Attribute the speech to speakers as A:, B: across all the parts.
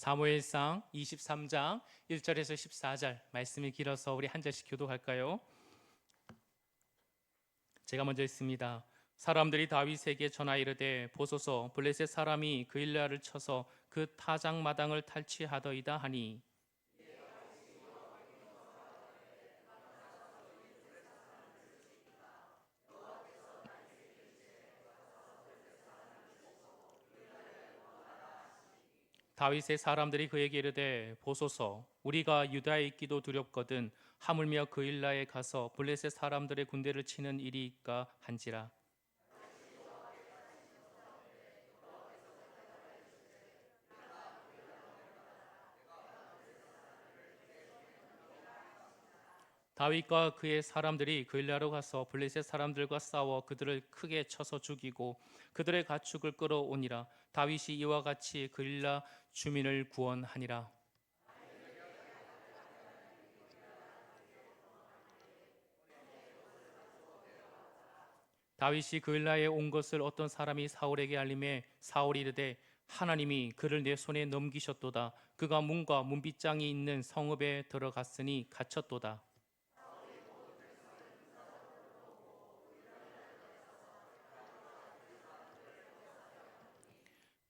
A: 사무엘상 23장 1절에서 14절 말씀이 길어서 우리 한 절씩 교독할까요? 제가 먼저 읽습니다. 사람들이 다윗에게 전하 이르되 보소서 블레셋 사람이 그일라를 쳐서 그 타작 마당을 탈취하더이다 하니 다윗의 사람들이 그에게 이르되 보소서 우리가 유다에 있기도 두렵거든 하물며 그일라에 가서 블레셋 사람들의 군대를 치는 일이있까 한지라. 다윗과 그의 사람들이 그일라로 가서 블레셋 사람들과 싸워 그들을 크게 쳐서 죽이고 그들의 가축을 끌어오니라. 다윗이 이와 같이 그일라 주민을 구원하니라. 다윗이 그일라에 온 것을 어떤 사람이 사울에게 알림해 사울이 이르되 하나님이 그를 내 손에 넘기셨도다. 그가 문과 문빗장이 있는 성읍에 들어갔으니 갇혔도다.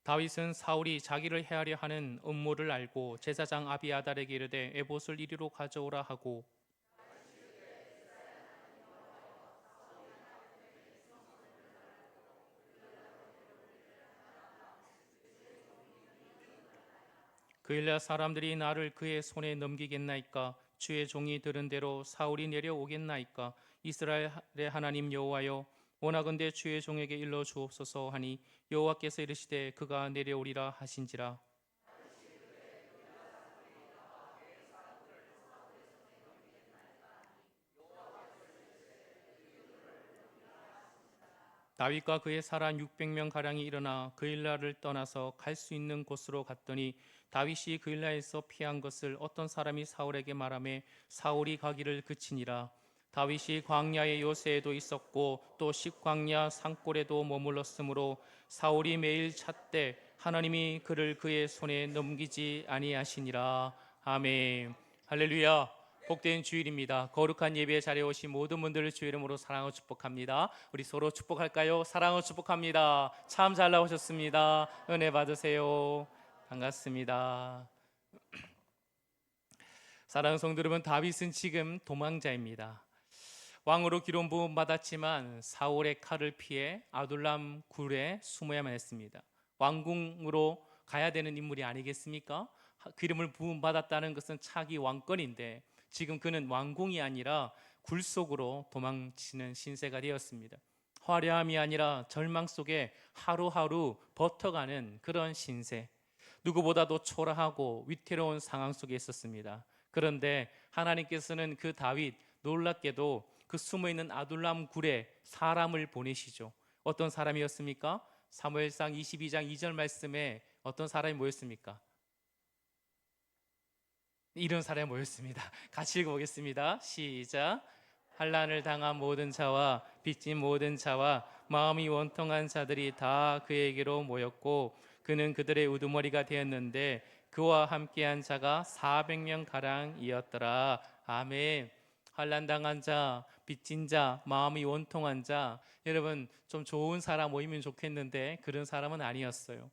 A: 다윗은 사울이 자기를 해하려 하는 음모를 알고 제사장 아비아달에게 이르되 에봇을 이리로 가져오라 하고 그일라 사람들이 나를 그의 손에 넘기겠나이까? 주의 종이 들은 대로 사울이 내려오겠나이까? 이스라엘의 하나님 여호와여 원하건대 주의 종에게 일러 주옵소서 하니 여호와께서 이르시되 그가 내려오리라 하신지라. 다윗과 그의 사람 600명 가량이 일어나 그일라를 떠나서 갈 수 있는 곳으로 갔더니 다윗이 그일라에서 피한 것을 어떤 사람이 사울에게 말하며 사울이 가기를 그치니라. 다윗이 광야의 요새에도 있었고 또 식광야 산골에도 머물렀으므로 사울이 매일 찾되 하나님이 그를 그의 손에 넘기지 아니하시니라. 아멘. 할렐루야. 복된 주일입니다. 거룩한 예배 자리에 오신 모든 분들을 주의 이름으로 사랑하고 축복합니다. 우리 서로 축복할까요? 사랑하고 축복합니다. 참 잘 나오셨습니다. 은혜 받으세요. 반갑습니다. 사랑하는 성도 여러분, 다윗은 지금 도망자입니다. 왕으로 기름 부음 받았지만 사울의 칼을 피해 아둘람 굴에 숨어야만 했습니다. 왕궁으로 가야 되는 인물이 아니겠습니까? 기름을 부음 받았다는 것은 차기 왕권인데 지금 그는 왕궁이 아니라 굴 속으로 도망치는 신세가 되었습니다. 화려함이 아니라 절망 속에 하루하루 버텨가는 그런 신세. 누구보다도 초라하고 위태로운 상황 속에 있었습니다. 그런데 하나님께서는 그 다윗 놀랍게도 그 숨어있는 아둘람 굴에 사람을 보내시죠. 어떤 사람이었습니까? 사무엘상 22장 2절 말씀에 어떤 사람이 모였습니까? 이런 사람이 모였습니다. 같이 읽어보겠습니다. 시작. 환난을 당한 모든 자와 빚진 모든 자와 마음이 원통한 자들이 다 그에게로 모였고 그는 그들의 우두머리가 되었는데 그와 함께한 자가 400명 가량이었더라. 아멘. 환난 당한 자, 빚진 자, 마음이 원통한 자, 여러분 좀 좋은 사람 모이면 좋겠는데 그런 사람은 아니었어요.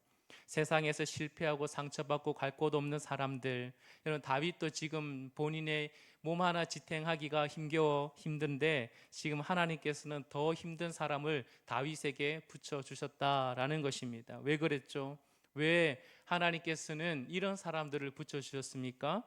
A: 세상에서 실패하고 상처받고 갈 곳 없는 사람들. 여러분 다윗도 지금 본인의 몸 하나 지탱하기가 힘겨워 힘든데 지금 하나님께서는 더 힘든 사람을 다윗에게 붙여주셨다라는 것입니다. 왜 그랬죠? 왜 하나님께서는 이런 사람들을 붙여주셨습니까?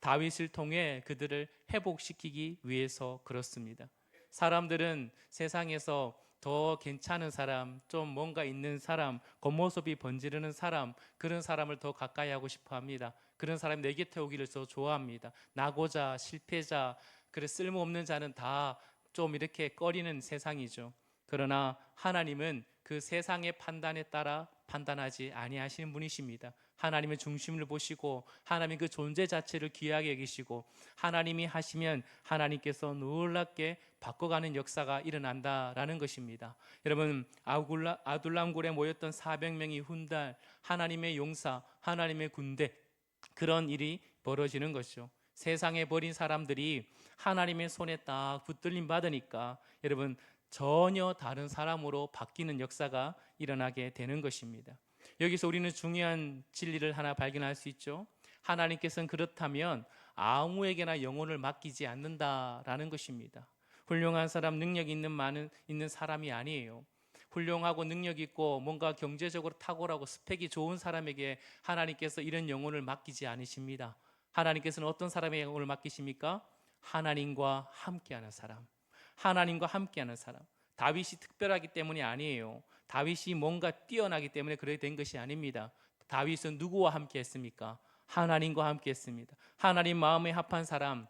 A: 다윗을 통해 그들을 회복시키기 위해서 그렇습니다. 사람들은 세상에서 더 괜찮은 사람, 좀 뭔가 있는 사람, 겉모습이 번지르는 사람, 그런 사람을 더 가까이 하고 싶어 합니다. 그런 사람이 내 곁에 오기를 더 좋아합니다. 나고자, 실패자, 그래 쓸모없는 자는 다 좀 이렇게 꺼리는 세상이죠. 그러나 하나님은 그 세상의 판단에 따라 판단하지 아니하시는 분이십니다. 하나님의 중심을 보시고 하나님 그 존재 자체를 귀하게 여기시고 하나님이 하시면 하나님께서 놀랍게 바꿔가는 역사가 일어난다라는 것입니다. 여러분 아둘람굴에 모였던 400명이 훗날 하나님의 용사, 하나님의 군대 그런 일이 벌어지는 것이죠. 세상에 버린 사람들이 하나님의 손에 딱 붙들림 받으니까 여러분 전혀 다른 사람으로 바뀌는 역사가 일어나게 되는 것입니다. 여기서 우리는 중요한 진리를 하나 발견할 수 있죠. 하나님께서는 그렇다면 아무에게나 영혼을 맡기지 않는다라는 것입니다. 훌륭한 사람, 능력 있는 사람이 아니에요. 훌륭하고 능력 있고 뭔가 경제적으로 탁월하고 스펙이 좋은 사람에게 하나님께서 이런 영혼을 맡기지 않으십니다. 하나님께서는 어떤 사람에게 영혼을 맡기십니까? 하나님과 함께하는 사람. 하나님과 함께하는 사람. 다윗이 특별하기 때문이 아니에요. 다윗이 뭔가 뛰어나기 때문에 그렇게 된 것이 아닙니다. 다윗은 누구와 함께 했습니까? 하나님과 함께 했습니다. 하나님 마음에 합한 사람,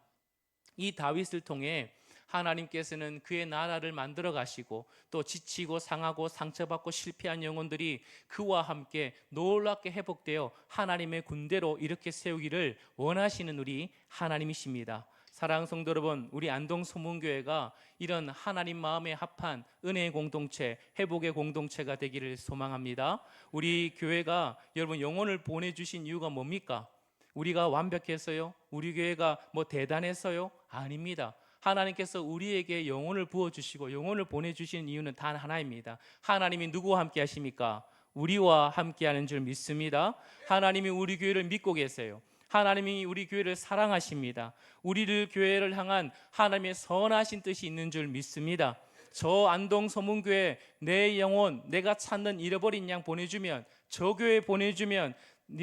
A: 이 다윗을 통해 하나님께서는 그의 나라를 만들어 가시고 또 지치고 상하고 상처받고 실패한 영혼들이 그와 함께 놀랍게 회복되어 하나님의 군대로 이렇게 세우기를 원하시는 우리 하나님이십니다. 사랑하는 성도 여러분, 우리 안동 소문교회가 이런 하나님 마음에 합한 은혜의 공동체, 회복의 공동체가 되기를 소망합니다. 우리 교회가 여러분 영혼을 보내주신 이유가 뭡니까? 우리가 완벽해서요? 우리 교회가 뭐 대단해서요? 아닙니다. 하나님께서 우리에게 영혼을 부어주시고 영혼을 보내주신 이유는 단 하나입니다. 하나님이 누구와 함께 하십니까? 우리와 함께 하는 줄 믿습니다. 하나님이 우리 교회를 믿고 계세요. 하나님이 우리 교회를 사랑하십니다. 우리를 교회를 향한 하나님의 선하신 뜻이 있는 줄 믿습니다. 저 안동 소문교회 내 영혼 내가 찾는 잃어버린 양 보내주면, 저 교회 보내주면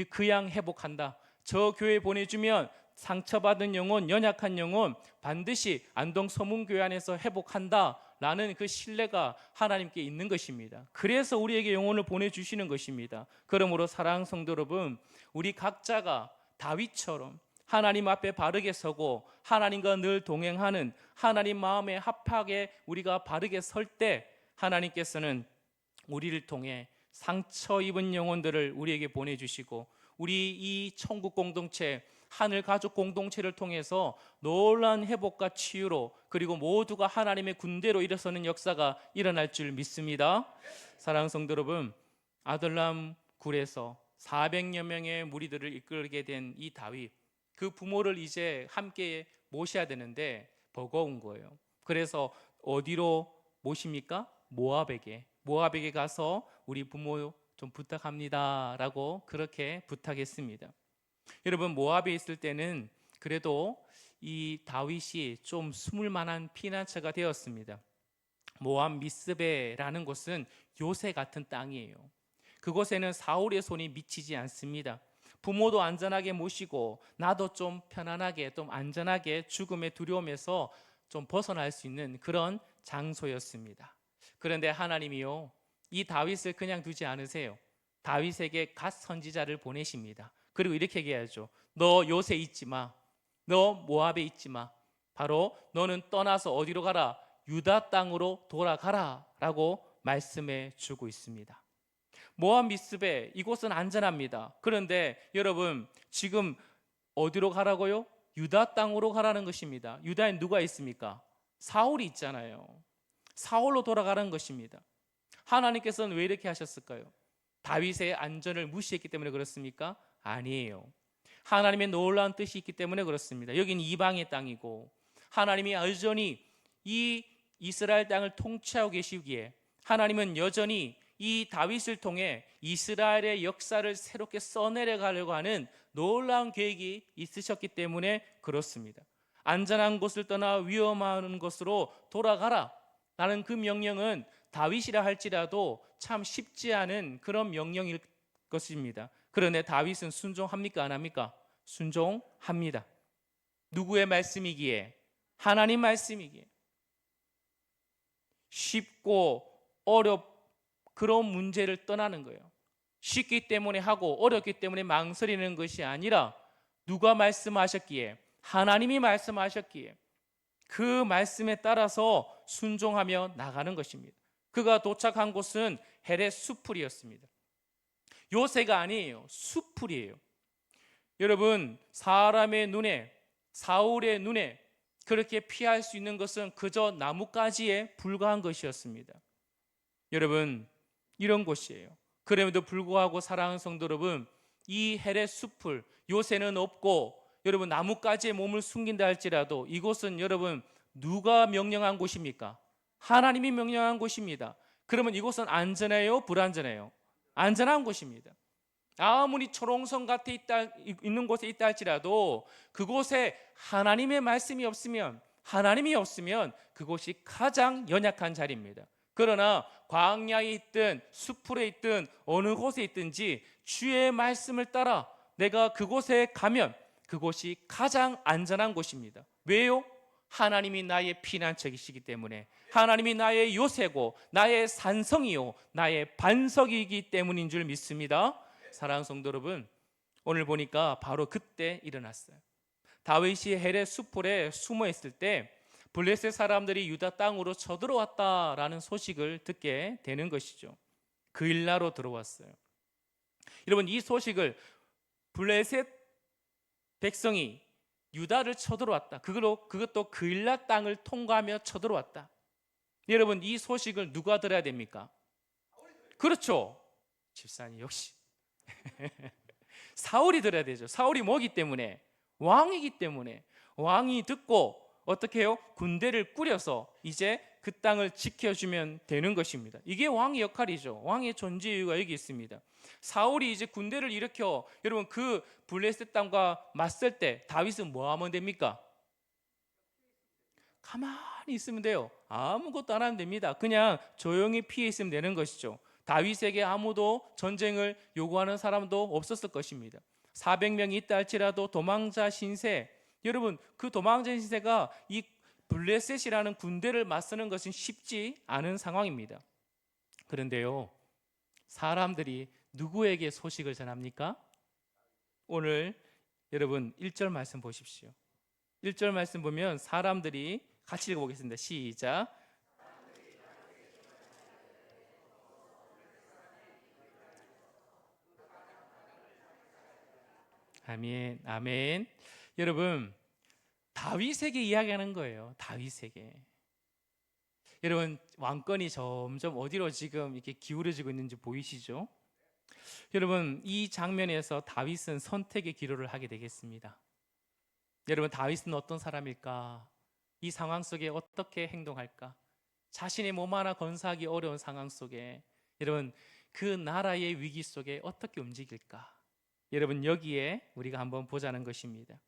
A: 그 양 회복한다. 저 교회 보내주면 상처받은 영혼, 연약한 영혼 반드시 안동 소문교회 안에서 회복한다 라는 그 신뢰가 하나님께 있는 것입니다. 그래서 우리에게 영혼을 보내주시는 것입니다. 그러므로 사랑하는 성도 여러분, 우리 각자가 다윗처럼 하나님 앞에 바르게 서고 하나님과 늘 동행하는, 하나님 마음에 합하게 우리가 바르게 설 때 하나님께서는 우리를 통해 상처 입은 영혼들을 우리에게 보내주시고 우리 이 천국 공동체, 하늘 가족 공동체를 통해서 놀라운 회복과 치유로, 그리고 모두가 하나님의 군대로 일어서는 역사가 일어날 줄 믿습니다. 사랑하는 성도 여러분, 아들람 굴에서 400여 명의 무리들을 이끌게 된 이 다윗, 그 부모를 이제 함께 모셔야 되는데 버거운 거예요. 그래서 어디로 모십니까? 모압에게 가서 우리 부모 좀 부탁합니다 라고 그렇게 부탁했습니다. 여러분, 모압에 있을 때는 그래도 이 다윗이 좀 숨을 만한 피난처가 되었습니다. 모압 미스베라는 곳은 요새 같은 땅이에요. 그곳에는 사울의 손이 미치지 않습니다. 부모도 안전하게 모시고 나도 좀 편안하게, 좀 안전하게 죽음의 두려움에서 좀 벗어날 수 있는 그런 장소였습니다. 그런데 하나님이요, 이 다윗을 그냥 두지 않으세요. 다윗에게 갓 선지자를 보내십니다. 그리고 이렇게 얘기하죠. 너 요새 있지 마. 너 모압에 있지 마. 바로 너는 떠나서 어디로 가라? 유다 땅으로 돌아가라 라고 말씀해 주고 있습니다. 모압 미스베, 이곳은 안전합니다. 그런데 여러분, 지금 어디로 가라고요? 유다 땅으로 가라는 것입니다. 유다에 누가 있습니까? 사울이 있잖아요. 사울로 돌아가라는 것입니다. 하나님께서는 왜 이렇게 하셨을까요? 다윗의 안전을 무시했기 때문에 그렇습니까? 아니에요. 하나님의 놀라운 뜻이 있기 때문에 그렇습니다. 여기는 이방의 땅이고 하나님이 여전히 이 이스라엘 땅을 통치하고 계시기에 하나님은 여전히 이 다윗을 통해 이스라엘의 역사를 새롭게 써내려가려고 하는 놀라운 계획이 있으셨기 때문에 그렇습니다. 안전한 곳을 떠나 위험한 곳으로 돌아가라 라는 그 명령은 다윗이라 할지라도 참 쉽지 않은 그런 명령일 것입니다. 그런데 다윗은 순종합니까? 안 합니까? 순종합니다. 누구의 말씀이기에? 하나님 말씀이기에. 쉽고 그런 문제를 떠나는 거예요. 쉽기 때문에 하고 어렵기 때문에 망설이는 것이 아니라 누가 말씀하셨기에? 하나님이 말씀하셨기에 그 말씀에 따라서 순종하며 나가는 것입니다. 그가 도착한 곳은 헬의 수풀이었습니다. 요새가 아니에요. 수풀이에요. 여러분, 사람의 눈에, 사울의 눈에 그렇게 피할 수 있는 것은 그저 나뭇가지에 불과한 것이었습니다. 여러분, 이런 곳이에요. 그럼에도 불구하고 사랑하는 성도 여러분, 이 헬의 숲을 요새는 없고 여러분 나뭇가지에 몸을 숨긴다 할지라도 이곳은 여러분 누가 명령한 곳입니까? 하나님이 명령한 곳입니다. 그러면 이곳은 안전해요? 불안전해요? 안전한 곳입니다. 아무리 초롱성 같아 있는 곳에 있다 할지라도 그곳에 하나님이 없으면 그곳이 가장 연약한 자리입니다. 그러나 광야에 있든 숲풀에 있든 어느 곳에 있든지 주의 말씀을 따라 내가 그곳에 가면 그곳이 가장 안전한 곳입니다. 왜요? 하나님이 나의 피난처이시기 때문에, 하나님이 나의 요새고 나의 산성이요 나의 반석이기 때문인 줄 믿습니다. 사랑하는 성도 여러분, 오늘 보니까 바로 그때 일어났어요. 다윗이 헬의 숲풀에 숨어 있을 때 블레셋 사람들이 유다 땅으로 쳐들어왔다라는 소식을 듣게 되는 것이죠. 그 일나로 들어왔어요. 여러분, 이 소식을 블레셋 백성이 유다를 쳐들어왔다, 그것도 그 일나 땅을 통과하며 쳐들어왔다. 여러분, 이 소식을 누가 들어야 됩니까? 그렇죠, 집사님 역시 사울이 들어야 되죠. 사울이 뭐기 때문에? 왕이기 때문에. 왕이 듣고 어떻게 해요? 군대를 꾸려서 이제 그 땅을 지켜주면 되는 것입니다. 이게 왕의 역할이죠. 왕의 존재 이유가 여기 있습니다. 사울이 이제 군대를 일으켜 여러분 그 블레셋 땅과 맞설 때 다윗은 뭐 하면 됩니까? 가만히 있으면 돼요. 아무것도 안 하면 됩니다. 그냥 조용히 피해 있으면 되는 것이죠. 다윗에게 아무도 전쟁을 요구하는 사람도 없었을 것입니다. 400명이 있다 할지라도 도망자 신세, 여러분 그 도망자 신세가 이 블레셋이라는 군대를 맞서는 것은 쉽지 않은 상황입니다. 그런데요, 사람들이 누구에게 소식을 전합니까? 오늘 여러분 1절 말씀 보십시오. 1절 말씀 보면 사람들이 같이 읽어보겠습니다. 시작. 아멘, 아멘. 여러분, 다윗에게 이야기하는 거예요. 다윗에게. 여러분, 왕권이 점점 어디로 지금 이렇게 기울어지고 있는지 보이시죠? 여러분, 이 장면에서 다윗은 선택의 기로를 하게 되겠습니다. 여러분, 다윗은 어떤 사람일까? 이 상황 속에 어떻게 행동할까? 자신의 몸 하나 건사하기 어려운 상황 속에 여러분 그 나라의 위기 속에 어떻게 움직일까? 여러분, 여기에 우리가 한번 보자는 것입니다.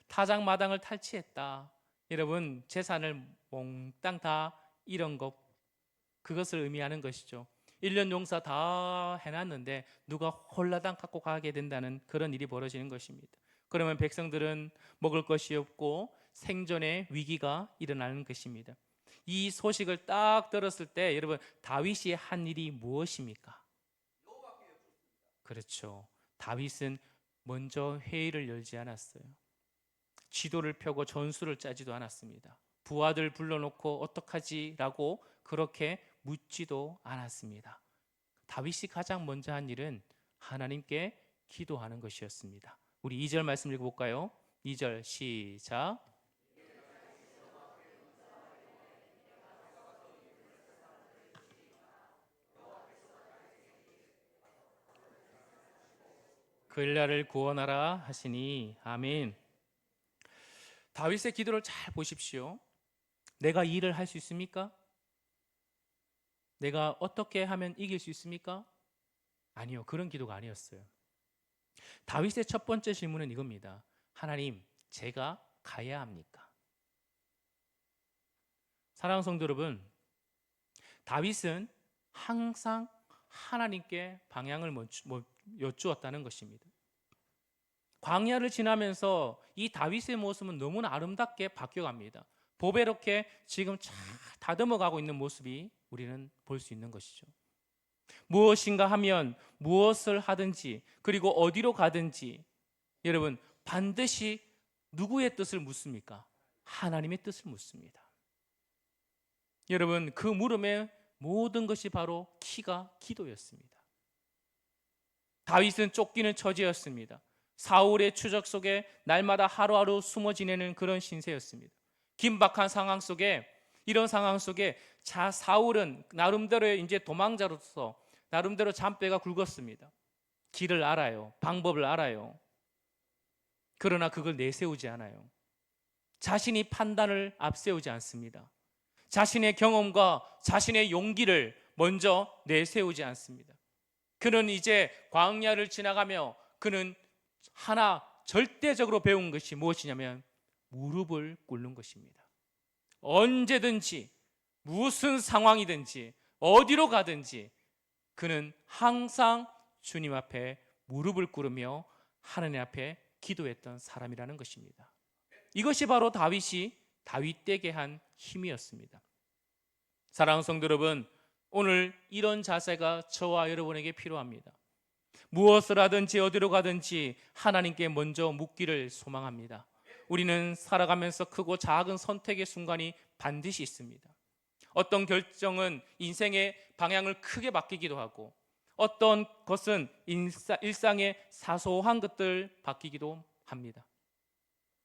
A: 타작마당을 탈취했다. 여러분, 재산을 몽땅 다 잃은 것, 그것을 의미하는 것이죠. 1년 용사 다 해놨는데 누가 홀라당 갖고 가게 된다는 그런 일이 벌어지는 것입니다. 그러면 백성들은 먹을 것이 없고 생존의 위기가 일어나는 것입니다. 이 소식을 딱 들었을 때 여러분, 다윗이 한 일이 무엇입니까? 그렇죠. 다윗은 먼저 회의를 열지 않았어요. 지도를 펴고 전술을 짜지도 않았습니다. 부하들 불러놓고 어떡하지라고 그렇게 묻지도 않았습니다. 다윗이 가장 먼저 한 일은 하나님께 기도하는 것이었습니다. 우리 2절 말씀 읽어볼까요? 2절 시작. 그 일날을 구원하라 하시니. 아멘. 다윗의 기도를 잘 보십시오. 내가 이 일을 할 수 있습니까? 내가 어떻게 하면 이길 수 있습니까? 아니요, 그런 기도가 아니었어요. 다윗의 첫 번째 질문은 이겁니다. 하나님, 제가 가야 합니까? 사랑하는 성도 여러분, 다윗은 항상 하나님께 방향을 여쭈었다는 것입니다. 광야를 지나면서 이 다윗의 모습은 너무나 아름답게 바뀌어갑니다. 보배롭게 지금 잘 다듬어가고 있는 모습이 우리는 볼 수 있는 것이죠. 무엇인가 하면 무엇을 하든지 그리고 어디로 가든지 여러분 반드시 누구의 뜻을 묻습니까? 하나님의 뜻을 묻습니다. 여러분, 그 물음의 모든 것이 바로 키가 기도였습니다. 다윗은 쫓기는 처지였습니다. 사울의 추적 속에 날마다 하루하루 숨어 지내는 그런 신세였습니다. 긴박한 상황 속에, 이런 상황 속에 사울은 나름대로 이제 도망자로서 나름대로 잔뼈가 굵었습니다. 길을 알아요. 방법을 알아요. 그러나 그걸 내세우지 않아요. 자신이 판단을 앞세우지 않습니다. 자신의 경험과 자신의 용기를 먼저 내세우지 않습니다. 그는 이제 광야를 지나가며 그는 하나 절대적으로 배운 것이 무엇이냐면 무릎을 꿇는 것입니다. 언제든지 무슨 상황이든지 어디로 가든지 그는 항상 주님 앞에 무릎을 꿇으며 하나님 앞에 기도했던 사람이라는 것입니다. 이것이 바로 다윗이 다윗되게 한 힘이었습니다. 사랑하는 성도 여러분, 오늘 이런 자세가 저와 여러분에게 필요합니다. 무엇을 하든지 어디로 가든지 하나님께 먼저 묻기를 소망합니다. 우리는 살아가면서 크고 작은 선택의 순간이 반드시 있습니다. 어떤 결정은 인생의 방향을 크게 바뀌기도 하고 어떤 것은 일상의 사소한 것들 바뀌기도 합니다.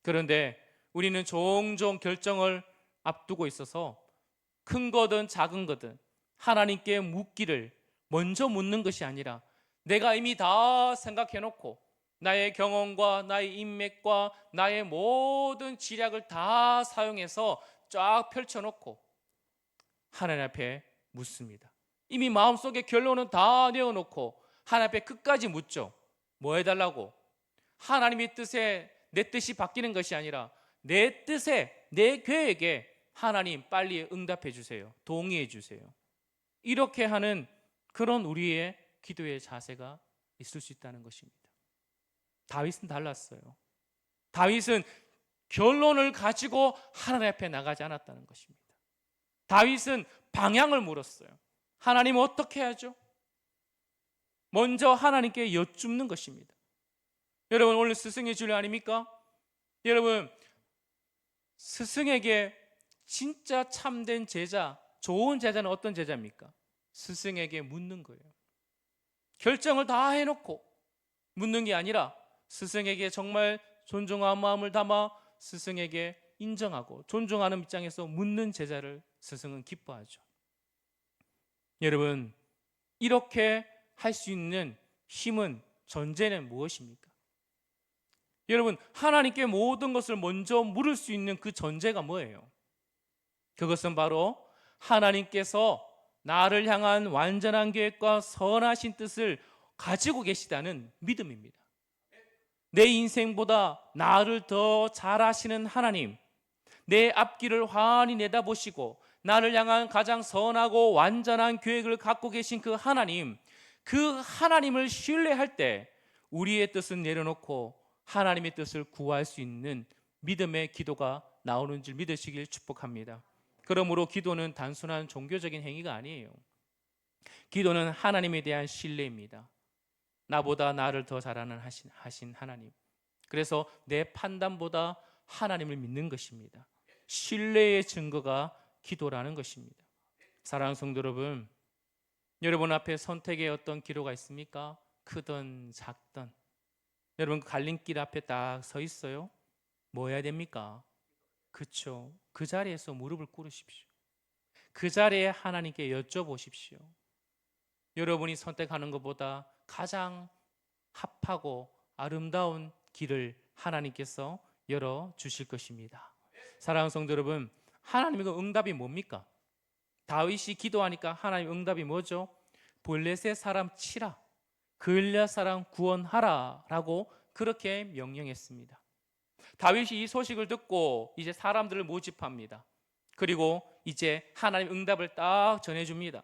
A: 그런데 우리는 종종 결정을 앞두고 있어서 큰 거든 작은 거든 하나님께 묻기를 먼저 묻는 것이 아니라 내가 이미 다 생각해놓고 나의 경험과 나의 인맥과 나의 모든 지략을 다 사용해서 쫙 펼쳐놓고 하나님 앞에 묻습니다. 이미 마음속에 결론은 다 내어놓고 하나님 앞에 끝까지 묻죠. 뭐 해달라고? 하나님의 뜻에 내 뜻이 바뀌는 것이 아니라 내 뜻에 내 계획에 하나님 빨리 응답해 주세요. 동의해 주세요. 이렇게 하는 그런 우리의 기도의 자세가 있을 수 있다는 것입니다. 다윗은 달랐어요. 다윗은 결론을 가지고 하나님 앞에 나가지 않았다는 것입니다. 다윗은 방향을 물었어요. 하나님 어떻게 하죠? 먼저 하나님께 여쭙는 것입니다. 여러분 오늘 스승의 주일 아닙니까? 여러분 스승에게 진짜 참된 제자, 좋은 제자는 어떤 제자입니까? 스승에게 묻는 거예요. 결정을 다 해놓고 묻는 게 아니라 스승에게 정말 존중한 마음을 담아 스승에게 인정하고 존중하는 입장에서 묻는 제자를 스승은 기뻐하죠. 여러분 이렇게 할 수 있는 힘은 전제는 무엇입니까? 여러분 하나님께 모든 것을 먼저 물을 수 있는 그 전제가 뭐예요? 그것은 바로 하나님께서 나를 향한 완전한 계획과 선하신 뜻을 가지고 계시다는 믿음입니다. 내 인생보다 나를 더 잘 아시는 하나님, 내 앞길을 환히 내다보시고 나를 향한 가장 선하고 완전한 계획을 갖고 계신 그 하나님, 그 하나님을 신뢰할 때 우리의 뜻은 내려놓고 하나님의 뜻을 구할 수 있는 믿음의 기도가 나오는 줄 믿으시길 축복합니다. 그러므로 기도는 단순한 종교적인 행위가 아니에요. 기도는 하나님에 대한 신뢰입니다. 나보다 나를 더 잘 아는 하신 하나님. 그래서 내 판단보다 하나님을 믿는 것입니다. 신뢰의 증거가 기도라는 것입니다. 사랑하는 성도 여러분, 여러분 앞에 선택의 어떤 기로가 있습니까? 크든 작든. 여러분 갈림길 앞에 딱 서 있어요. 뭐 해야 됩니까? 그렇죠. 그 자리에서 무릎을 꿇으십시오. 그 자리에 하나님께 여쭤보십시오. 여러분이 선택하는 것보다 가장 합하고 아름다운 길을 하나님께서 열어주실 것입니다. 사랑하는 성도 여러분, 하나님의 응답이 뭡니까? 다윗이 기도하니까 하나님 응답이 뭐죠? 블레셋 사람 치라, 글랴 사람 구원하라 라고 그렇게 명령했습니다. 다윗이 이 소식을 듣고 이제 사람들을 모집합니다. 그리고 이제 하나님 응답을 딱 전해줍니다.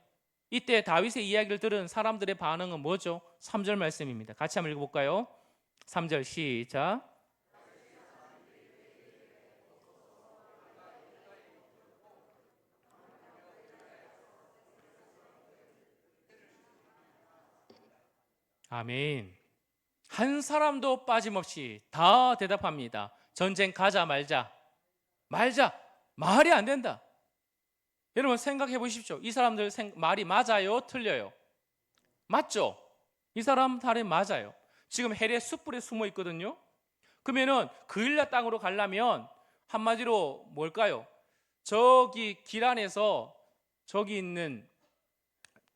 A: 이때 다윗의 이야기를 들은 사람들의 반응은 뭐죠? 3절 말씀입니다. 같이 한번 읽어볼까요? 3절 시작. 아멘. 한 사람도 빠짐없이 다 대답합니다. 전쟁 가자 말자. 말자. 말이 안 된다. 여러분 생각해 보십시오. 이 사람들 말이 맞아요? 틀려요? 맞죠? 이 사람 말이 맞아요. 지금 헬의 숯불에 숨어 있거든요. 그러면은 그일라 땅으로 가려면 한마디로 뭘까요? 저기 길 안에서 저기 있는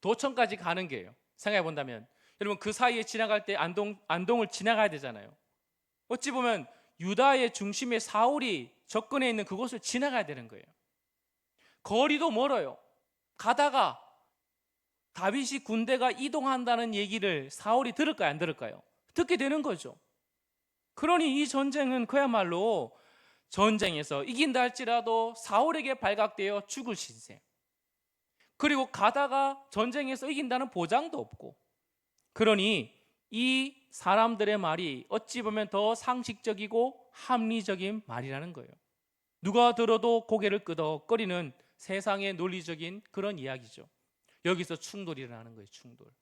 A: 도청까지 가는 게예요. 생각해 본다면 여러분 그 사이에 지나갈 때 안동을 지나가야 되잖아요. 어찌 보면 유다의 중심에 사울이 접근해 있는 그곳을 지나가야 되는 거예요. 거리도 멀어요. 가다가 다윗이 군대가 이동한다는 얘기를 사울이 들을까요? 안 들을까요? 듣게 되는 거죠. 그러니 이 전쟁은 그야말로 전쟁에서 이긴다 할지라도 사울에게 발각되어 죽을 신세. 그리고 가다가 전쟁에서 이긴다는 보장도 없고. 그러니 이 사람들의 말이 어찌 보면 더 상식적이고 합리적인 말이라는 거예요. 누가 들어도 고개를 끄덕거리는 세상의 논리적인 그런 이야기죠. 여기서 충돌이 일어나는 거예요. 충돌.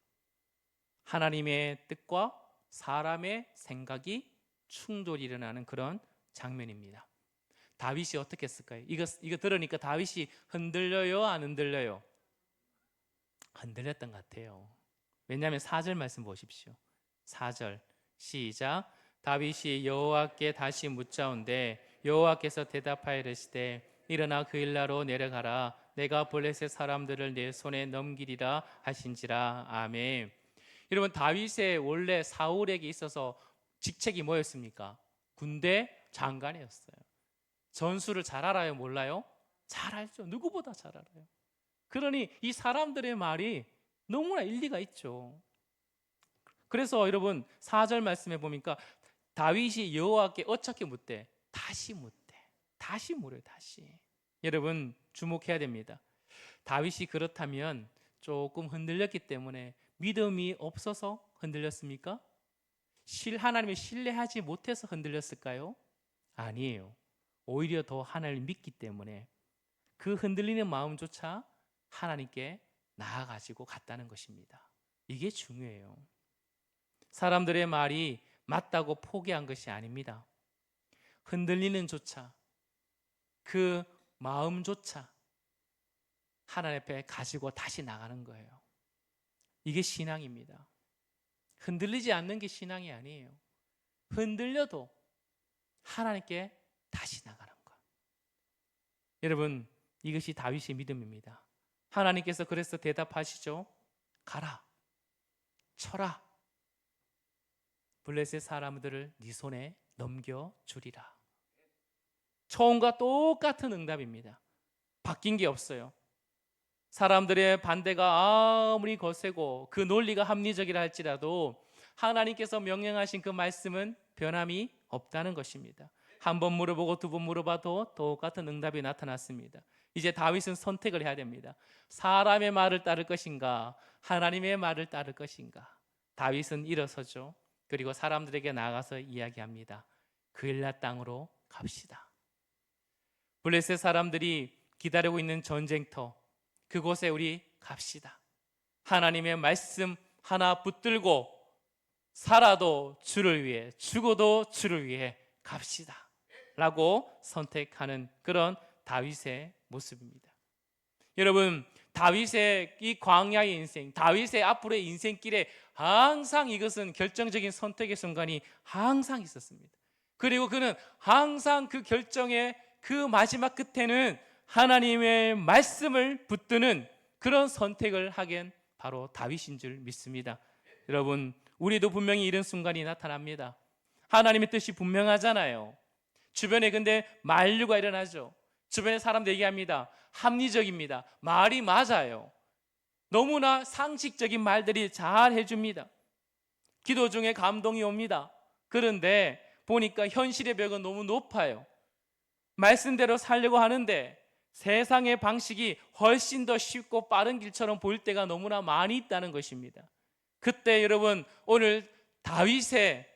A: 하나님의 뜻과 사람의 생각이 충돌이 일어나는 그런 장면입니다. 다윗이 어떻게 했을까요? 이거 들으니까 다윗이 흔들려요? 안 흔들려요? 흔들렸던 것 같아요. 왜냐하면 4절 말씀 보십시오. 4절 시작. 다윗이 여호와께 다시 묻자온데 여호와께서 대답하여 이르시되 일어나 그 일나로 내려가라. 내가 블레셋 사람들을 내 손에 넘기리라 하신지라. 아멘. 여러분 다윗의 원래 사울에게 있어서 직책이 뭐였습니까? 군대 장관이었어요. 전술을 잘 알아요? 몰라요? 잘 알죠. 누구보다 잘 알아요. 그러니 이 사람들의 말이 너무나 일리가 있죠. 그래서 여러분 4절 말씀에 보니까 다윗이 여호와께 어떻게 묻대? 다시 묻대. 다시 물어요. 다시. 여러분 주목해야 됩니다. 다윗이 그렇다면 조금 흔들렸기 때문에 믿음이 없어서 흔들렸습니까? 하나님을 신뢰하지 못해서 흔들렸을까요? 아니에요. 오히려 더 하나님을 믿기 때문에 그 흔들리는 마음조차 하나님께 나아가지고 갔다는 것입니다. 이게 중요해요. 사람들의 말이 맞다고 포기한 것이 아닙니다. 흔들리는 조차 그 마음조차 하나님 앞에 가지고 다시 나가는 거예요. 이게 신앙입니다. 흔들리지 않는 게 신앙이 아니에요. 흔들려도 하나님께 다시 나가는 것. 여러분 이것이 다윗의 믿음입니다. 하나님께서 그래서 대답하시죠. 가라, 쳐라. 블레셋 사람들을 네 손에 넘겨주리라. 처음과 똑같은 응답입니다. 바뀐 게 없어요. 사람들의 반대가 아무리 거세고 그 논리가 합리적이라 할지라도 하나님께서 명령하신 그 말씀은 변함이 없다는 것입니다. 한 번 물어보고 두 번 물어봐도 똑같은 응답이 나타났습니다. 이제 다윗은 선택을 해야 됩니다. 사람의 말을 따를 것인가 하나님의 말을 따를 것인가. 다윗은 일어서죠. 그리고 사람들에게 나가서 이야기합니다. 그일라 땅으로 갑시다. 블레셋 사람들이 기다리고 있는 전쟁터 그곳에 우리 갑시다. 하나님의 말씀 하나 붙들고 살아도 주를 위해 죽어도 주를 위해 갑시다 라고 선택하는 그런 다윗의 모습입니다. 여러분 다윗의 이 광야의 인생, 다윗의 앞으로의 인생길에 항상 이것은 결정적인 선택의 순간이 항상 있었습니다. 그리고 그는 항상 그 결정의 그 마지막 끝에는 하나님의 말씀을 붙드는 그런 선택을 하긴 바로 다윗인 줄 믿습니다. 여러분 우리도 분명히 이런 순간이 나타납니다. 하나님의 뜻이 분명하잖아요. 주변에 근데 만류가 일어나죠. 주변에 사람들 얘기합니다. 합리적입니다. 말이 맞아요. 너무나 상식적인 말들이 잘 해줍니다. 기도 중에 감동이 옵니다. 그런데 보니까 현실의 벽은 너무 높아요. 말씀대로 살려고 하는데 세상의 방식이 훨씬 더 쉽고 빠른 길처럼 보일 때가 너무나 많이 있다는 것입니다. 그때 여러분 오늘 다윗의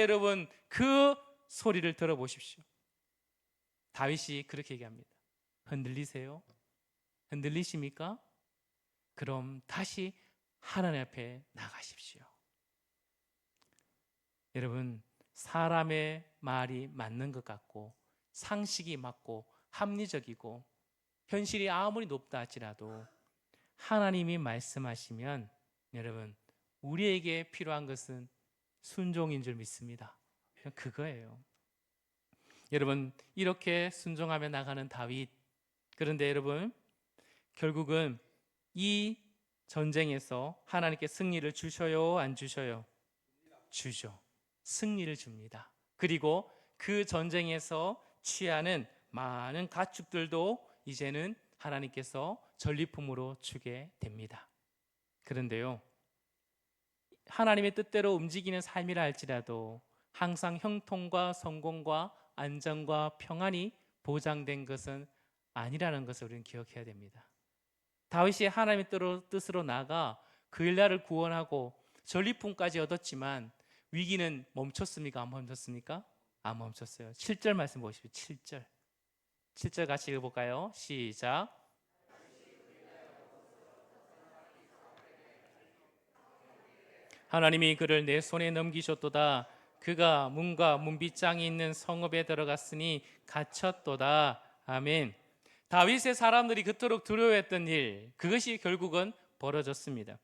A: 여러분 그 소리를 들어보십시오. 다윗이 그렇게 얘기합니다. 흔들리세요? 흔들리십니까? 그럼 다시 하나님 앞에 나가십시오. 여러분 사람의 말이 맞는 것 같고 상식이 맞고 합리적이고 현실이 아무리 높다 할지라도 하나님이 말씀하시면 여러분 우리에게 필요한 것은 순종인 줄 믿습니다. 그거예요. 여러분 이렇게 순종하며 나가는 다윗. 그런데 여러분 결국은 이 전쟁에서 하나님께 승리를 주셔요, 안 주셔요? 주죠. 승리를 줍니다. 그리고 그 전쟁에서 취하는 많은 가축들도 이제는 하나님께서 전리품으로 주게 됩니다. 그런데요, 하나님의 뜻대로 움직이는 삶이라 할지라도 항상 형통과 성공과 안정과 평안이 보장된 것은 아니라는 것을 우리는 기억해야 됩니다. 다윗이 하나님의 뜻으로 나가 그 일날을 구원하고 전리품까지 얻었지만 위기는 멈췄습니까? 안 멈췄습니까? 안 멈췄어요. 7절 말씀 보십시오. 7절 같이 읽어볼까요? 시작. 하나님이 그를 내 손에 넘기셨도다. 그가 문과 문빗장이 있는 성읍에 들어갔으니 갇혔도다. 아멘. 다윗의 사람들이 그토록 두려워했던 일, 그것이 결국은 벌어졌습니다.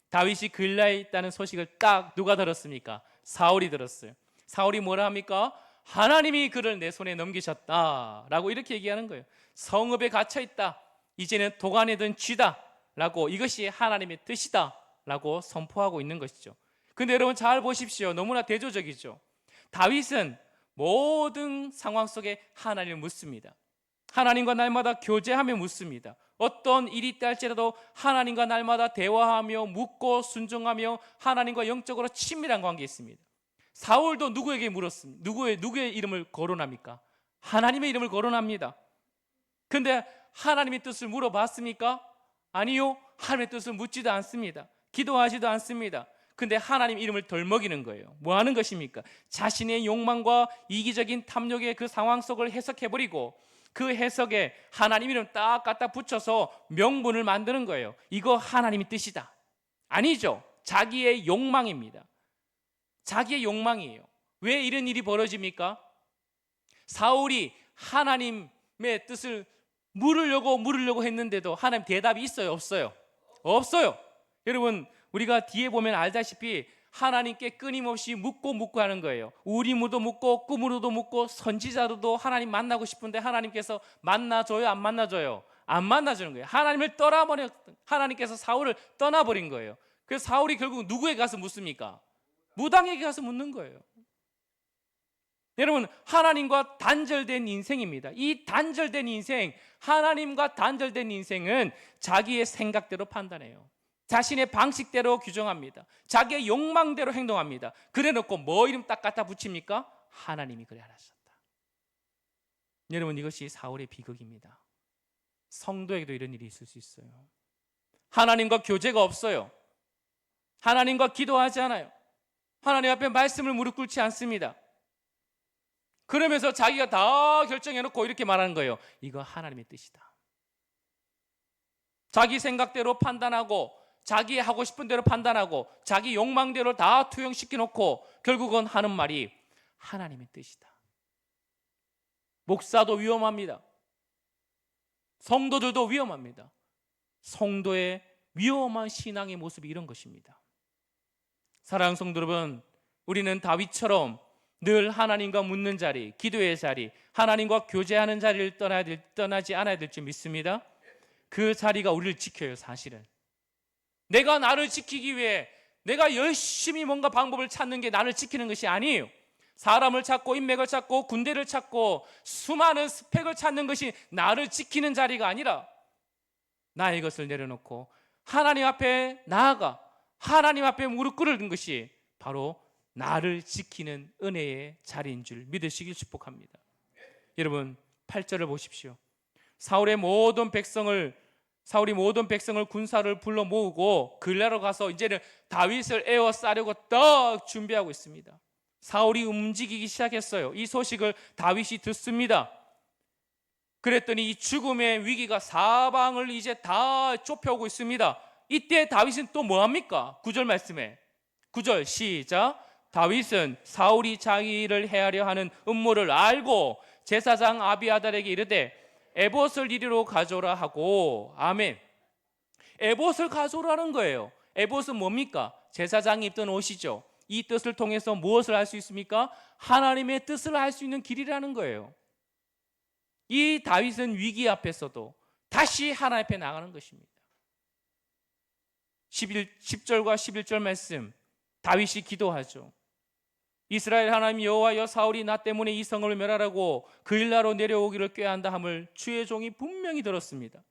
A: 다윗이 글라에 있다는 소식을 딱 누가 들었습니까? 사울이 들었어요. 사울이 뭐라 합니까? 하나님이 그를 내 손에 넘기셨다라고 이렇게 얘기하는 거예요. 성읍에 갇혀 있다. 이제는 도간에 든 쥐다라고, 이것이 하나님의 뜻이다라고 선포하고 있는 것이죠. 근데 여러분 잘 보십시오. 너무나 대조적이죠. 다윗은 모든 상황 속에 하나님을 묻습니다. 하나님과 날마다 교제하며 묻습니다. 어떤 일이 있다 할지라도 하나님과 날마다 대화하며 묻고 순종하며 하나님과 영적으로 친밀한 관계에 있습니다. 사울도 누구에게 물었습니다. 누구의 이름을 거론합니까? 하나님의 이름을 거론합니다. 근데 하나님의 뜻을 물어봤습니까? 아니요. 하나님의 뜻을 묻지도 않습니다. 기도하지도 않습니다. 근데 하나님 이름을 덜먹이는 거예요. 뭐 하는 것입니까? 자신의 욕망과 이기적인 탐욕의 그 상황 속을 해석해버리고 그 해석에 하나님 이름 딱 갖다 붙여서 명분을 만드는 거예요. 이거 하나님의 뜻이다. 아니죠. 자기의 욕망입니다. 자기의 욕망이에요. 왜 이런 일이 벌어집니까? 사울이 하나님의 뜻을 물으려고 했는데도 하나님 대답이 있어요, 없어요? 없어요. 여러분, 우리가 뒤에 보면 알다시피 하나님께 끊임없이 묻고 하는 거예요. 우리무도 묻고 꿈으로도 묻고 선지자로도 하나님 만나고 싶은데 하나님께서 만나줘요, 안 만나줘요? 안 만나주는 거예요. 하나님께서 사울을 떠나버린 거예요. 그래서 사울이 결국 누구에게 가서 묻습니까? 무당에게 가서 묻는 거예요. 여러분, 하나님과 단절된 인생입니다. 이 단절된 인생, 하나님과 단절된 인생은 자기의 생각대로 판단해요. 자신의 방식대로 규정합니다. 자기의 욕망대로 행동합니다. 그래놓고 뭐 이름 딱 갖다 붙입니까? 하나님이 그래 하셨다. 여러분, 이것이 사울의 비극입니다. 성도에게도 이런 일이 있을 수 있어요. 하나님과 교제가 없어요. 하나님과 기도하지 않아요. 하나님 앞에 말씀을 무릎 꿇지 않습니다. 그러면서 자기가 다 결정해놓고 이렇게 말하는 거예요. 이거 하나님의 뜻이다. 자기 생각대로 판단하고 자기 하고 싶은 대로 판단하고 자기 욕망대로 다 투영시켜 놓고 결국은 하는 말이 하나님의 뜻이다. 목사도 위험합니다. 성도들도 위험합니다. 성도의 위험한 신앙의 모습이 이런 것입니다. 사랑하는 성도 여러분, 우리는 다윗처럼 늘 하나님과 묻는 자리, 기도의 자리, 하나님과 교제하는 자리를 떠나지 않아야 될 줄 믿습니다. 그 자리가 우리를 지켜요. 사실은 내가 나를 지키기 위해 내가 열심히 뭔가 방법을 찾는 게 나를 지키는 것이 아니에요. 사람을 찾고 인맥을 찾고 군대를 찾고 수많은 스펙을 찾는 것이 나를 지키는 자리가 아니라 나의 것을 내려놓고 하나님 앞에 나아가 하나님 앞에 무릎 꿇는 것이 바로 나를 지키는 은혜의 자리인 줄 믿으시길 축복합니다. 여러분, 8절을 보십시오. 사울이 모든 백성을 군사를 불러 모으고 글라로 가서 이제는 다윗을 에워싸려고 딱 준비하고 있습니다. 사울이 움직이기 시작했어요. 이 소식을 다윗이 듣습니다. 그랬더니 이 죽음의 위기가 사방을 이제 다 좁혀오고 있습니다. 이때 다윗은 또 뭐합니까? 9절 말씀에 9절 시작. 다윗은 사울이 자기를 해하려 하는 음모를 알고 제사장 아비아달에게 이르되 에봇을 이리로 가져오라 하고. 아멘. 에봇을 가져오라는 거예요. 에봇은 뭡니까? 제사장이 입던 옷이죠. 이 뜻을 통해서 무엇을 할 수 있습니까? 하나님의 뜻을 할 수 있는 길이라는 거예요. 이 다윗은 위기 앞에서도 다시 하나님 앞에 나가는 것입니다. 10절과 11절 말씀, 다윗이 기도하죠. 이스라엘 하나님 여호와여, 사울이 나 때문에 이 성을 멸하라고 그일라로 내려오기를 꾀한다 함을 주의 종이 분명히 들었습니다.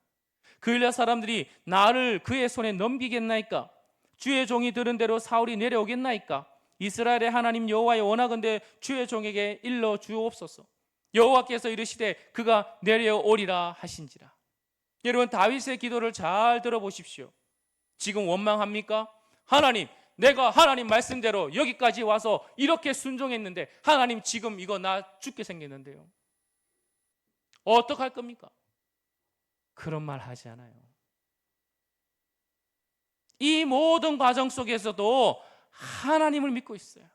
A: 그일라 사람들이 나를 그의 손에 넘기겠나이까? 주의 종이 들은 대로 사울이 내려오겠나이까? 이스라엘의 하나님 여호와여, 원하건대 주의 종에게 일러 주옵소서. 여호와께서 이르시되 그가 내려오리라 하신지라. 여러분, 다윗의 기도를 잘 들어보십시오. 지금 원망합니까? 하나님, 내가 하나님 말씀대로 여기까지 와서 이렇게 순종했는데 하나님 지금 이거 나 죽게 생겼는데요, 어떡할 겁니까? 그런 말 하지 않아요. 이 모든 과정 속에서도 하나님을 믿고 있어요.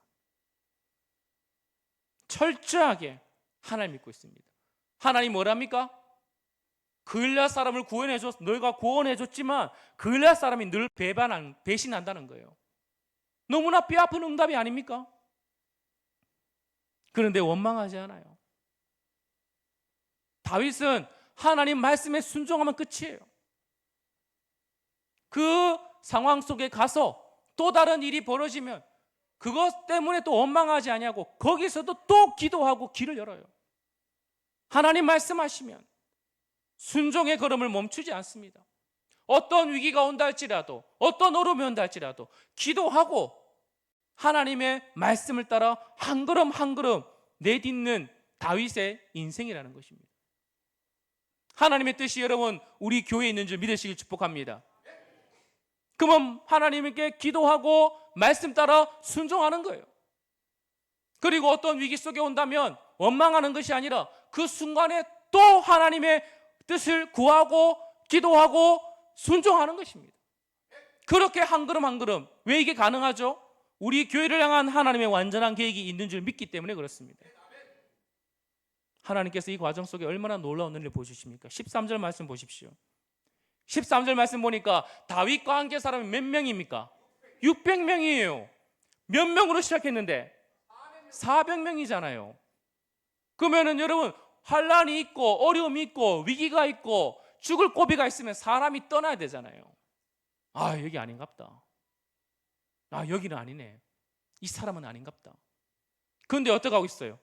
A: 철저하게 하나님 믿고 있습니다. 하나님 뭐랍니까? 그일라 사람을 구원해줬, 너희가 구원해줬지만 그일라 사람이 늘 배신한다는 거예요. 너무나 뼈아픈 응답이 아닙니까? 그런데 원망하지 않아요. 다윗은 하나님 말씀에 순종하면 끝이에요. 그 상황 속에 가서 또 다른 일이 벌어지면 그것 때문에 또 원망하지 아니하고 거기서도 또 기도하고 길을 열어요. 하나님 말씀하시면 순종의 걸음을 멈추지 않습니다. 어떤 위기가 온다 할지라도, 어떤 어려움이 온다 할지라도 기도하고 하나님의 말씀을 따라 한 걸음 한 걸음 내딛는 다윗의 인생이라는 것입니다. 하나님의 뜻이 여러분 우리 교회에 있는 줄 믿으시길 축복합니다. 그러면 하나님께 기도하고 말씀 따라 순종하는 거예요. 그리고 어떤 위기 속에 온다면 원망하는 것이 아니라 그 순간에 또 하나님의 뜻을 구하고 기도하고 순종하는 것입니다. 그렇게 한 걸음 한 걸음. 왜 이게 가능하죠? 우리 교회를 향한 하나님의 완전한 계획이 있는 줄 믿기 때문에 그렇습니다. 하나님께서 이 과정 속에 얼마나 놀라운 은혜를 보여주십니까? 13절 말씀 보십시오. 13절 말씀 보니까 다윗과 함께 사람이 몇 명입니까? 600명이에요. 몇 명으로 시작했는데 400명이잖아요. 그러면은 여러분, 환란이 있고 어려움이 있고 위기가 있고 죽을 고비가 있으면 사람이 떠나야 되잖아요. 아, 여기 아닌갑다. 아, 여기는 아니네. 이 사람은 아닌갑다. 그런데 어떻게 하고 있어요?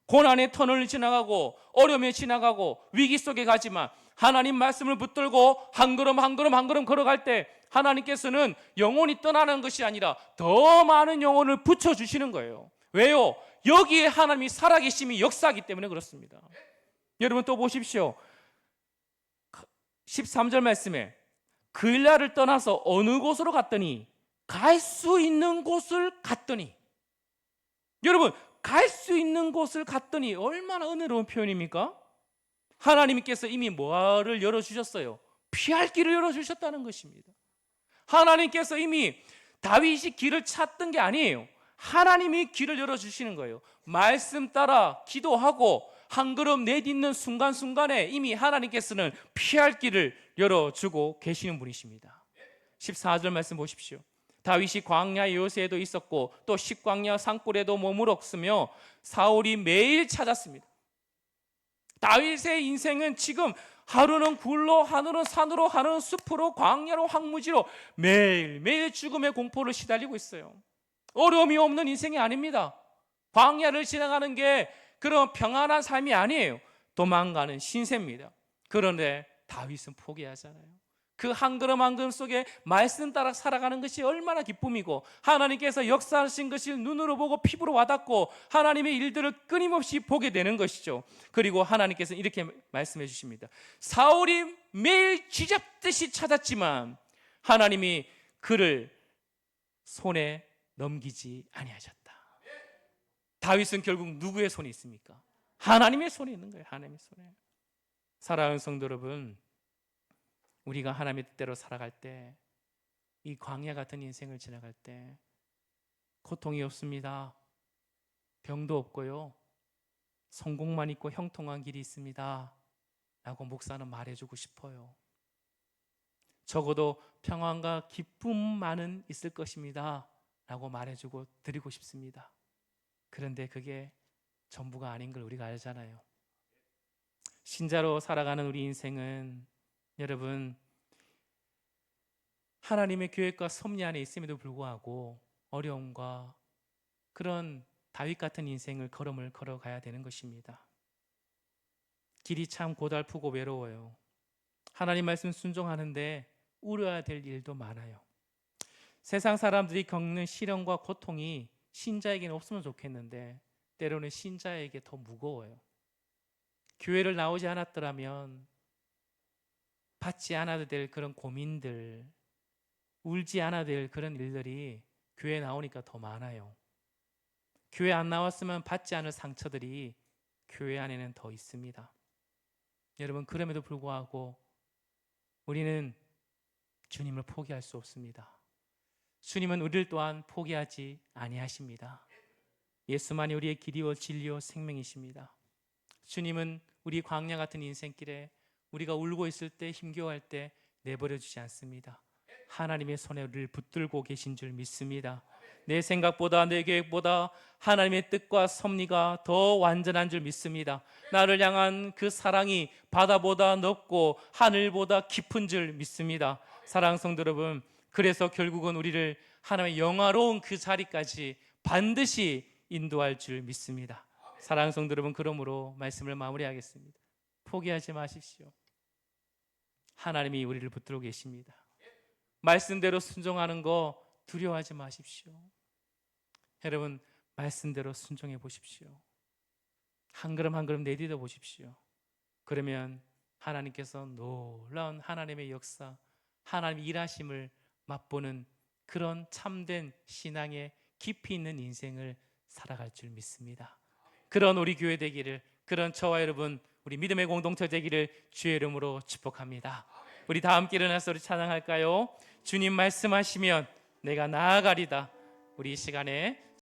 A: 고난의 터널을 지나가고 어려움에 지나가고 위기 속에 가지만 하나님 말씀을 붙들고 한 걸음 한 걸음 한 걸음 걸어갈 때 하나님께서는 영혼이 떠나는 것이 아니라 더 많은 영혼을 붙여주시는 거예요. 왜요? 여기에 하나님이 살아계심이 역사하기 때문에 그렇습니다. 여러분 또 보십시오. 13절 말씀에 그일라를 떠나서 어느 곳으로 갔더니 갈 수 있는 곳을 갔더니, 여러분 갈 수 있는 곳을 갔더니 얼마나 은혜로운 표현입니까? 하나님께서 이미 뭐를 열어주셨어요? 피할 길을 열어주셨다는 것입니다. 하나님께서 이미 다윗이 길을 찾던 게 아니에요. 하나님이 길을 열어주시는 거예요. 말씀 따라 기도하고 한 걸음 내딛는 순간순간에 이미 하나님께서는 피할 길을 열어주고 계시는 분이십니다. 14절 말씀 보십시오. 다윗이 광야 요새에도 있었고 또 식광야 산골에도 머물었으며 사울이 매일 찾았습니다. 다윗의 인생은 지금 하루는 굴로, 하루는 산으로, 하루는 숲으로, 광야로, 황무지로 매일매일 죽음의 공포를 시달리고 있어요. 어려움이 없는 인생이 아닙니다. 광야를 지나가는 게 그런 평안한 삶이 아니에요. 도망가는 신세입니다. 그런데 다윗은 포기하잖아요. 그 한 걸음 한 걸음 속에 말씀 따라 살아가는 것이 얼마나 기쁨이고 하나님께서 역사하신 것을 눈으로 보고 피부로 와닿고 하나님의 일들을 끊임없이 보게 되는 것이죠. 그리고 하나님께서는 이렇게 말씀해 주십니다. 사울이 매일 쥐잡듯이 찾았지만 하나님이 그를 손에 넘기지 아니하셨다. 다윗은 결국 누구의 손에 있습니까? 하나님의 손에 있는 거예요. 하나님의 손에. 사랑하는 성도 여러분, 우리가 하나님의 뜻대로 살아갈 때, 이 광야 같은 인생을 지나갈 때 고통이 없습니다. 병도 없고요. 성공만 있고 형통한 길이 있습니다. 라고 목사는 말해주고 싶어요. 적어도 평안과 기쁨만은 있을 것입니다. 라고 말해주고 드리고 싶습니다. 그런데 그게 전부가 아닌 걸 우리가 알잖아요. 신자로 살아가는 우리 인생은 여러분 하나님의 계획과 섭리 안에 있음에도 불구하고 어려움과 그런 다윗 같은 인생을 걸음을 걸어가야 되는 것입니다. 길이 참 고달프고 외로워요. 하나님 말씀 순종하는데 우려해야 될 일도 많아요. 세상 사람들이 겪는 시련과 고통이 신자에게는 없으면 좋겠는데 때로는 신자에게 더 무거워요. 교회를 나오지 않았더라면 받지 않아도 될 그런 고민들, 울지 않아도 될 그런 일들이 교회에 나오니까 더 많아요. 교회 안 나왔으면 받지 않을 상처들이 교회 안에는 더 있습니다. 여러분, 그럼에도 불구하고 우리는 주님을 포기할 수 없습니다. 주님은 우리를 또한 포기하지 아니하십니다. 예수만이 우리의 길이요 진리요 생명이십니다. 주님은 우리 광야 같은 인생길에 우리가 울고 있을 때, 힘겨워할 때 내버려 주지 않습니다. 하나님의 손에 우리를 붙들고 계신 줄 믿습니다. 내 생각보다, 내 계획보다 하나님의 뜻과 섭리가 더 완전한 줄 믿습니다. 나를 향한 그 사랑이 바다보다 넓고 하늘보다 깊은 줄 믿습니다. 사랑하는 성도 여러분, 그래서 결국은 우리를 하나님의 영화로운 그 자리까지 반드시 인도할 줄 믿습니다. 사랑하는 성도 여러분, 그러므로 말씀을 마무리하겠습니다. 포기하지 마십시오. 하나님이 우리를 붙들고 계십니다. 말씀대로 순종하는 거 두려워하지 마십시오. 여러분, 말씀대로 순종해 보십시오. 한 걸음 한 걸음 내딛어 보십시오. 그러면 하나님께서 놀라운 하나님의 역사, 하나님의 일하심을 맛보는 그런 참된 신앙의 깊이 있는 인생을 살아갈 줄 믿습니다. 그런 우리 교회 되기를, 그런 저와 여러분 우리 믿음의 공동체 되기를 주의 이름으로 축복합니다. 우리 다 함께 일어나서 우리 찬양할까요? 주님 말씀하시면 내가 나아가리다. 우리 이 시간에